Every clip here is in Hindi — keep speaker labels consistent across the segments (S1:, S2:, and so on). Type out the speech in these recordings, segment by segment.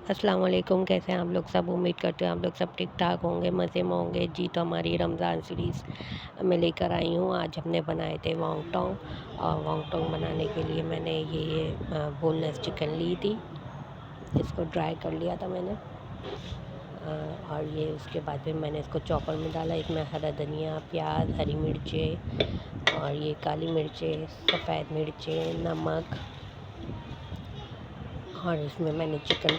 S1: अस्सलाम वालेकुम। कैसे हैं आप लोग सब? उम्मीद करते हैं आप लोग सब ठीक ठाक होंगे, मज़े में होंगे जी। तो हमारी रमज़ान सीरीज़ मैं लेकर आई हूँ। आज हमने बनाए थे वॉन्गटॉन्ग, और वॉन्गटॉन्ग बनाने के लिए मैंने ये बोनलेस चिकन ली थी। इसको ड्राई कर लिया था मैंने, और ये उसके बाद फिर मैंने इसको चॉपर में डाला। इसमें हरा धनिया, प्याज, हरी मिर्चें और ये काली मिर्चें, सफ़ेद मिर्चें, नमक, और इसमें मैंने चिकन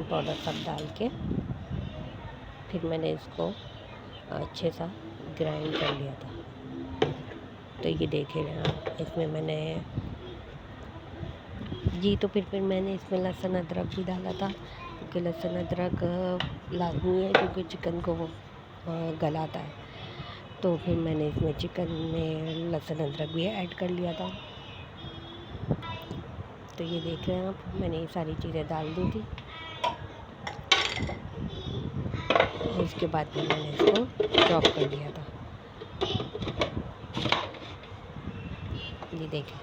S1: पाउडर सब डाल के फिर मैंने इसको अच्छे सा ग्राइंड कर लिया था। तो ये देख रहे हैं आप, इसमें मैंने तो फिर मैंने इसमें लहसुन अदरक भी डाला था, क्योंकि लहसुन अदरक लाजमी है, क्योंकि चिकन को वो गलाता है। तो फिर मैंने इसमें चिकन में लहसुन अदरक भी ऐड कर लिया था। तो ये देख रहे हैं आप, मैंने ये सारी चीज़ें डाल दी थी। उसके बाद फिर मैंने इसको चॉप कर लिया था। ये देखें,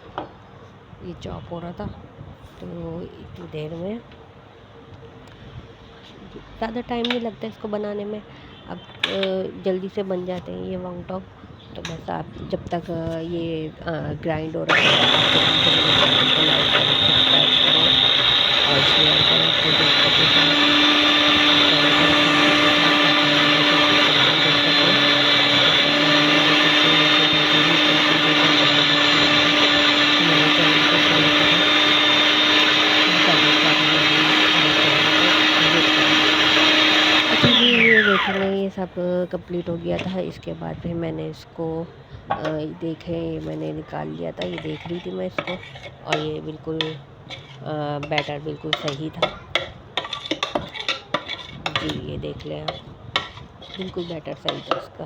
S1: ये चॉप हो रहा था। तो इतनी देर में ज़्यादा टाइम नहीं लगता इसको बनाने में। अब जल्दी से बन जाते हैं ये वॉन्गटॉन्ग। तो बस आप जब तक ये ग्राइंड हो रहा है, तो लाइक करें, सब्सक्राइब करें और शेयर करें अपने दोस्तों के साथ। ये देखने ये सब कंप्लीट हो गया था। इसके बाद फिर मैंने इसको देखें, मैंने निकाल लिया था। ये देख रही थी मैं इसको, और ये बिल्कुल बैटर बिल्कुल सही था जी। ये देख लें आप, बिल्कुल बैटर सही था इसका।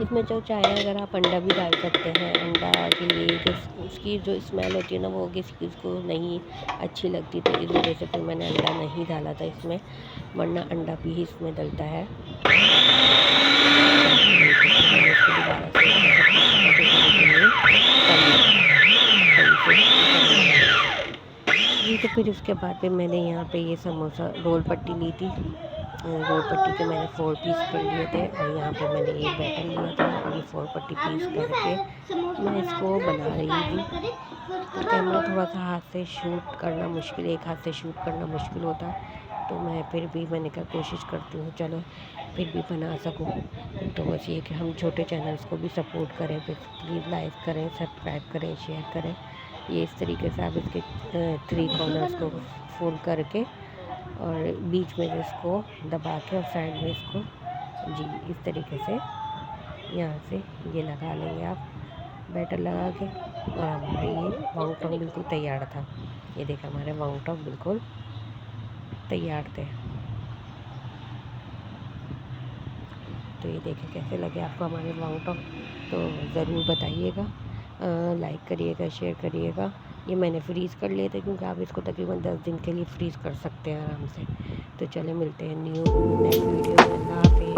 S1: इसमें जो चाहे अगर आप अंडा भी डाल सकते हैं। अंडा के लिए उसकी जो स्मेल होती है ना, वो किसी को नहीं अच्छी लगती, तो इस वजह से फिर मैंने अंडा नहीं डाला था इसमें, वरना अंडा भी इसमें डलता है। जी, तो फिर उसके बाद फिर मैंने यहाँ पे ये समोसा रोल पट्टी ली थी। रोल पट्टी के मैंने 4 पीस कर लिए थे, और यहाँ पे मैंने ये बैटर लिया था, और ये 4 पट्टी पीस करके मैं इसको बना रही थी। तो कैमरा थोड़ा सा हाथ से शूट करना मुश्किल, एक हाथ से शूट करना मुश्किल होता है। तो मैं फिर भी मैंने कहा कोशिश करती हूँ, चलो फिर भी बना सकूँ। तो बस ये कि हम छोटे चैनल्स को भी सपोर्ट करें, फिर प्लीज़ लाइक करें, सब्सक्राइब करें, शेयर करें। ये इस तरीके से आप इसके 3 कॉर्नर्स को फोल्ड करके और बीच में इसको दबा के और साइड में इसको जी इस तरीके से यहाँ से ये लगा लेंगे आप, बैटर लगा के। और हमारे ये वॉन्गटॉन्ग बिल्कुल तैयार था। ये देखिए, हमारे वॉन्गटॉन्ग बिल्कुल तैयार थे। तो ये देखिए कैसे लगे आपको हमारे वॉन्गटॉन्ग, तो ज़रूर बताइएगा, लाइक करिएगा, शेयर करिएगा। ये मैंने फ्रीज़ कर लिए थे, क्योंकि आप इसको तकरीबन 10 दिन के लिए फ्रीज़ कर सकते हैं आराम से। तो चले मिलते हैं नेक्स्ट वीडियो में। अल्लाह हाफ़िज़।